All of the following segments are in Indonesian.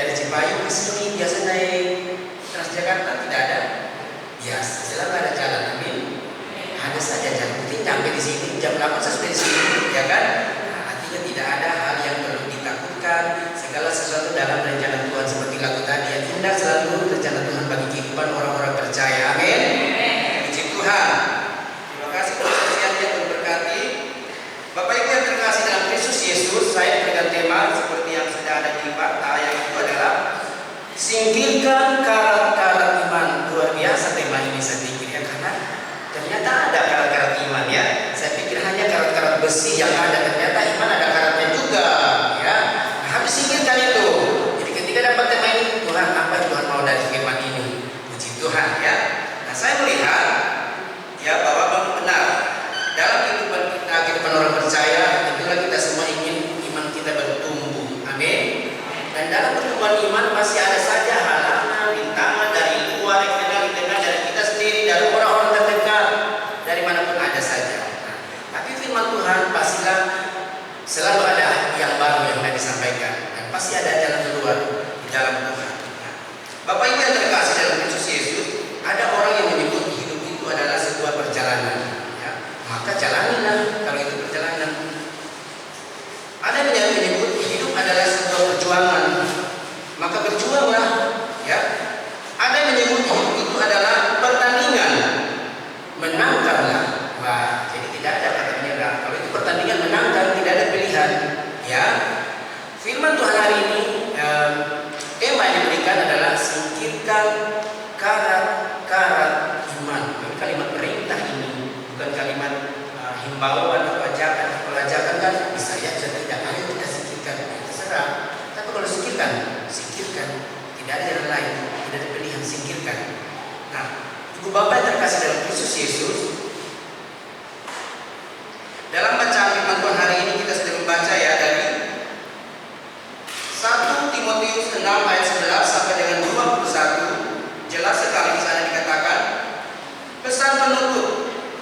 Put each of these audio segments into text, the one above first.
dari Cipayung ke sini biasa naik Transjakarta, tidak ada. Biasa, selalu ada jalan. Amin. Ada saja jalan. Mungkin sampai di sini jam 8 saya sudah di sini, ya kan? Nah, artinya tidak ada hal yang perlu ditakutkan. Segala sesuatu dalam rencana Tuhan, seperti lagu tadi yang indah, selalu rencana Tuhan bagi kehidupan orang-orang percaya. Amin. Puji Tuhan. Terima kasih proses yang memberkati. Bapak Ibu yang terkasih dalam Kristus Yesus, saya berikan tema seperti yang sudah ada di fakta, yang itu adalah singkirkan karat-karat iman. Luar biasa tema ini saya pikir, ya, karena ternyata ada karat-karat iman, ya. Saya pikir hanya karat-karat besi yang ada, ternyata iman ada karatnya juga, ya. Nah, harus singkirkan itu. Jadi ketika dapat tema ini, Tuhan, apa yang Tuhan mau dari firman ini? Puji Tuhan, ya. Nah, saya melihat, ya, bahwa memang benar dalam kehidupan kita, kehidupan orang percaya, tentulah kita semua ingin iman kita bertumbuh. Amin. Dan dalam pertumbuhan iman masih ada saja halangan, rintangan dari luar, eksternal, internal, dari kita sendiri, dari orang-orang terdekat, dari manapun ada saja. Nah, tapi firman Tuhan pastilah selalu ada yang baru yang akan disampaikan, dan pasti ada jalan keluar di dalam Tuhan. Nah, Bapak Ibu yang terkasih dalam Kristus Yesus, ada orang yang menyebut hidup itu adalah sebuah perjalanan. Maka jalanilah kalau itu perjalanan. Ada yang menyebut hidup adalah sebuah perjuangan, maka berjuanglah, ya. Ada yang menyebut hidup itu adalah pertandingan, menangkanlah. Wah, jadi tidak ada kata menyerah. Kalau itu pertandingan, menangkan, tidak ada pilihan, ya. Firman Tuhan hari ini, tema yang diberikan adalah singkirkan karat-karat iman. Ini kalimat perintah ini, bukan kalimat himbauan atau ajakan. Kalau ajakan kan bisa ya, bisa tidak. Ayo kita singkirkan, terserah. Tapi kalau singkirkan, tidak ada jalan lain, tidak ada pilihan, singkirkan. Nah, Ibu Bapak yang terkasih dalam Kristus Yesus, dalam bacaan firman Tuhan hari ini kita sudah membaca, ya, dari 1 Timotius 6 ayat 11 sampai dengan 21. Jelas sekali di sana dikatakan pesan penuntut.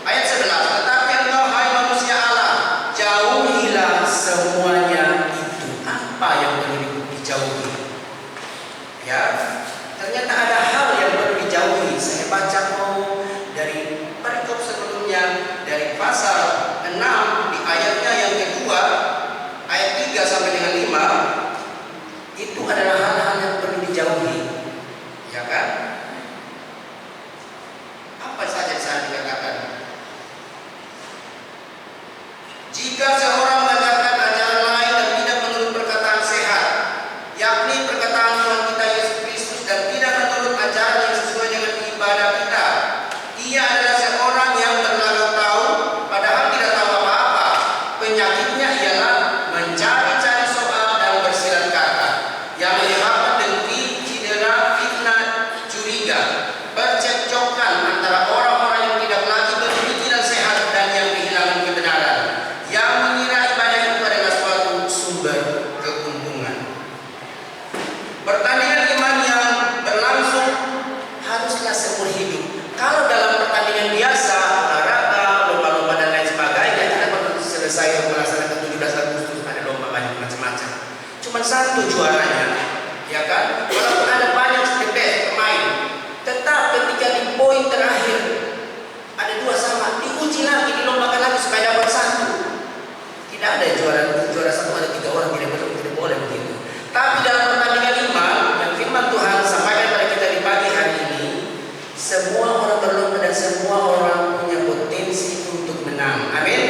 Ayat 11, tetapi engkau hai manusia Allah, jauhilah semuanya itu. Apa yang perlu dijauhi? Ya, ternyata ada hal yang perlu dijauhi. Saya baca dari perikop sebelumnya, dari pasal 6 di ayatnya yang kedua, ayat 3 sampai dengan 5, itu adalah hal-hal yang perlu dijauhi, ya kan? Apa saja di sana dikatakan? Jika seorang mengajarkan ajaran lain dan tidak menurut perkataan sehat, yakni perkataan Tuhan kita Yesus Kristus, dan tidak menurut ajaran yang sesuai dengan ibadah kita, ia adalah seorang yang berlagak tahu, padahal tidak tahu apa-apa. Penyakitnya ialah mencari-cari soal dan bersilat kata, yang menyebabkan dengki, cedera, fitnah, curiga, percekcokan antara orang-orang yang tidak lagi berpikiran sehat dan yang kehilangan kebenaran, yang mengira ibadah itu adalah suatu sumber keuntungan. Pertandingan iman yang berlangsung haruslah seumur hidup. Kalau dalam pertandingan biasa, olahraga, lomba-lomba dan lain sebagainya, kita baru selesai melaksanakan 17 Agustus, ada lomba banyak macam-macam. Cuma satu juaranya, ya kan? Walaupun ada banyak pemain, tetap ketika di poin terakhir ada dua sama, diuji lagi, dilombakan lagi supaya dapat satu. Tidak ada juara satu, ada 3 orang, tidak boleh begitu. Tapi dalam pertandingan iman yang firman Tuhan sampaikan kepada kita di pagi hari ini, semua orang berlomba dan semua orang punya potensi untuk menang. Amin.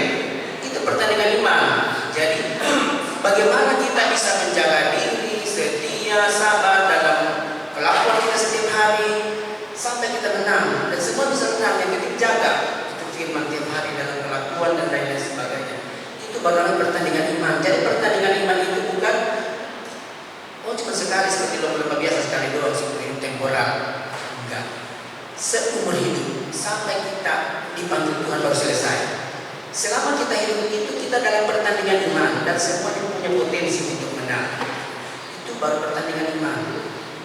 Itu pertandingan iman. Jadi bagaimana kita bisa menjaga diri, setia, sabar dalam kelakuan kita setiap hari sampai kita menang, dan semua bisa menang. Yang penting jaga itu firman tiap hari dalam kelakuan dan lain-lain sebagainya. Itu baru pertandingan iman. Jadi pertandingan iman itu bukan cuma sekali seperti lomba-lomba biasa, sekali doang seperti temporal. Enggak. Seumur hidup sampai kita dipanggil Tuhan baru selesai. Selama kita hidup itu kita dalam pertandingan iman, dan semuanya punya potensi untuk menang. Itu baru pertandingan iman.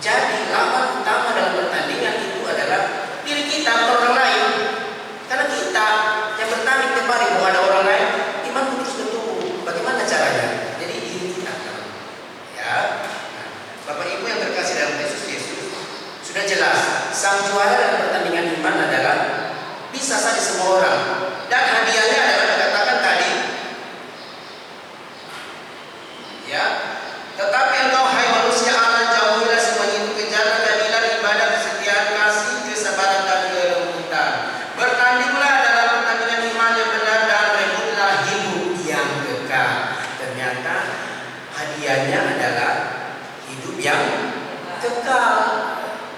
Jadi lawan utama dalam pertandingan itu adalah diri kita, bukan orang lain. Karena kita yang bertanding tiap hari, mau ada orang lain, iman terus bertumbuh. Bagaimana caranya? Jadi diri kita, ya. Bapak Ibu yang sang juara dalam pertandingan iman adalah bisa saja semua orang, dan hadiahnya adalah dikatakan tadi, ya. Tetapi engkau hai manusia Allah, jauhilah semua itu, kejarlah keadilan, ibadah, kesetiaan, kasih, kesabaran dan kelembutan. Bertandinglah dalam pertandingan iman yang benar dan rebutlah hidup yang kekal. Ternyata hadiahnya adalah hidup yang kekal,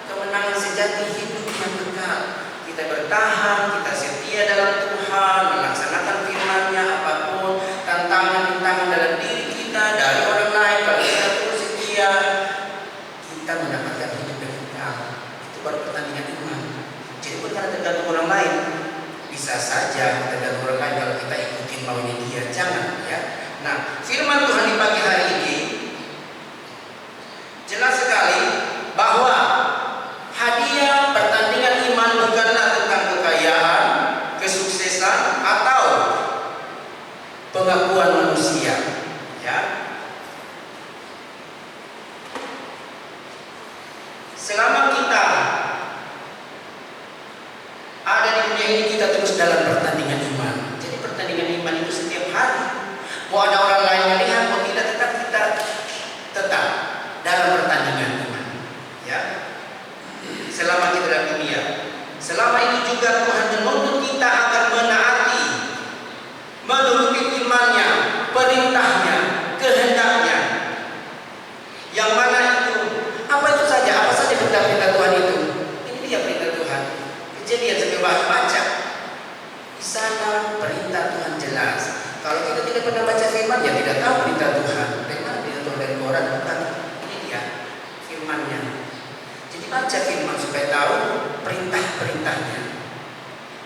kemenangan sejati, hidup yang kekal. Kita bertahan, kita setia dalam Tuhan, melaksanakan firman-Nya, apapun tantangan-tantangan dalam diri kita, dari orang lain, kalau kita terus setia, kita mendapatkan hidup yang kekal. Itu baru pertandingan iman. Jadi bukan karena tergantung orang lain. Bisa saja tergantung orang lain kalau kita ikutin maunya dia, jangan ya. Nah, firman Tuhan di pagi hari ini jelas sekali bahwa hadiah pertandingan iman bukanlah tentang kekayaan, kesuksesan, atau pengakuan manusia, ya. Selama kita ada di dunia ini, kita terus dalam pertandingan iman. Jadi pertandingan iman itu setiap hari. Mau ada orang lain yang lihat, mau tidak, tetap kita tetap dalam pertandingan iman, ya. Selama kita dalam dunia, selama itu juga Tuhan menuntut kita akan menaati, menuruti firman-Nya, perintahnya, kehendaknya. Yang mana itu? Apa itu saja? Apa saja perintah-perintah Tuhan itu? Ini dia perintah Tuhan. Kejadian sampai baca di sana perintah Tuhan jelas. Kalau kita tidak pernah baca firman, ya tidak tahu perintah Tuhan. Dari mana perintah Tuhan? Dari Quran, bukan? Ini dia firman-Nya. Jadi baca firman supaya tahu perintah-perintahnya.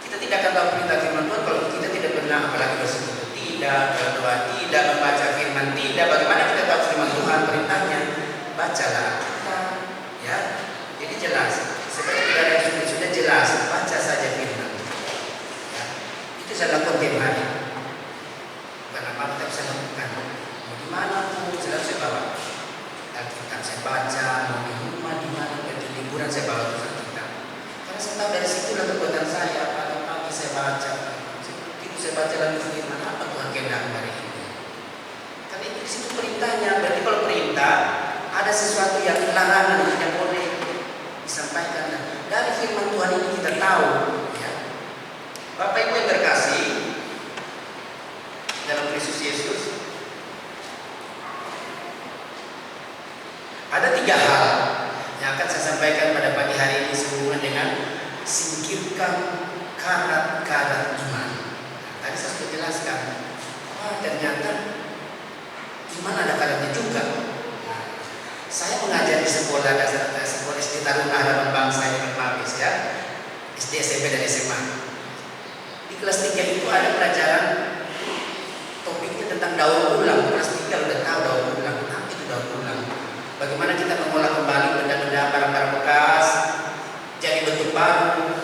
Kita tidak akan tahu perintah firman Tuhan kalau kita tidak pernah, apalagi bersekutu tidak, berdoa tidak, membaca firman tidak. Bagaimana kita tahu firman Tuhan, perintahnya? Bacalah kita, ya. Jadi jelas. Seperti kita ada yang sudah jelas, baca saja firman. Ya. Itu saya lakukan tiap hari. Apa kita bisa lakukan? Mau di mana pun selalu saya bawa Alkitab, saya baca. Mau di rumah, di mana, di liburan saya bawa Alkitab. Karena saya tahu dari situlah kekuatan saya. Pagi-pagi saya baca, itu saya baca lagi firman apa Tuhan kehendak hari ini. Karena itu di situ perintahnya. Berarti kalau perintah ada sesuatu yang larangan yang tidak boleh disampaikan. Dari firman Tuhan ini kita tahu, ya. Bapak Ibu yang terkasih dalam Kristus Yesus, ada 3 hal yang akan saya sampaikan pada pagi hari ini sehubungan dengan singkirkan karat-karat iman. Tadi saya sudah jelaskan, ternyata iman ada karatnya juga. Saya mengajar di sekolah dasar, sekolah SD Taruna Harapan Bangsa di Mabes, ya, SD, SMP dan SMA. Di kelas 3 itu ada pelajaran topiknya tentang daur ulang. Kelas 3 udah tahu daur ulang. Apa itu daur ulang? Bagaimana kita mengolah kembali benda-benda, barang-barang bekas jadi bentuk baru.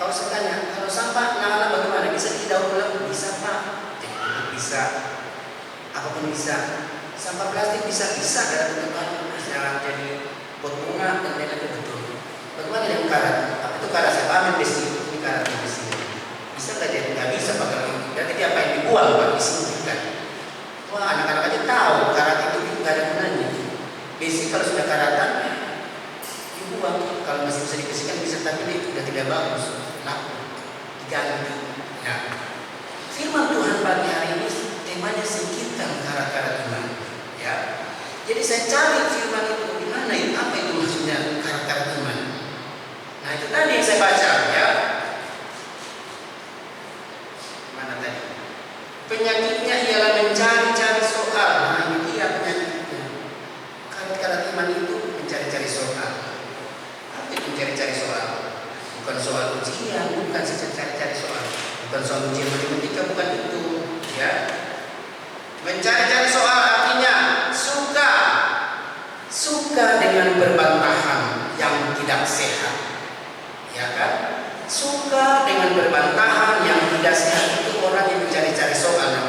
Kalau saya tanya, kalau sampah Nala bagaimana? Bisa didaur ulang? Bisa Pak. Jadi bentuk bisa, apapun bisa. Sampah plastik bisa dalam bentuk baru. Bisa jadi pot bunga dan lain-lain, betul. Bagaimana dengan karat? Apa itu karat? Saya pamer besi. Ini karat besi. Bisa nggak jadi? Nggak bisa pakai itu. Berarti apa yang dibuang Pak? Disingkirkan. Wah, anak-anak aja tahu karat itu nggak ada gunanya. Besi kalau sudah karatan dibuang. Kalau masih bisa dibersihkan bisa, tapi dia sudah tidak bagus. Laku, diganti. Nah, firman Tuhan pagi hari ini temanya singkirkan karat-karat iman. Ya. Jadi saya cari firman itu di mana itu? Apa itu maksudnya karat-karat iman? Nah, itu tadi yang saya baca, ya. Penyakitnya ialah mencari-cari soal. Nah, ini dia penyakitnya. Karat-karat iman itu mencari-cari soal. Apa itu mencari-cari soal? Bukan soal ujian, bukan cari-cari soal. Bukan soal ujian matematika, bukan itu, ya. Mencari-cari soal artinya suka dengan berbantahan yang tidak sehat, ya kan? Suka dengan berbantahan yang tidak sehat itu orang yang mencari-cari soal.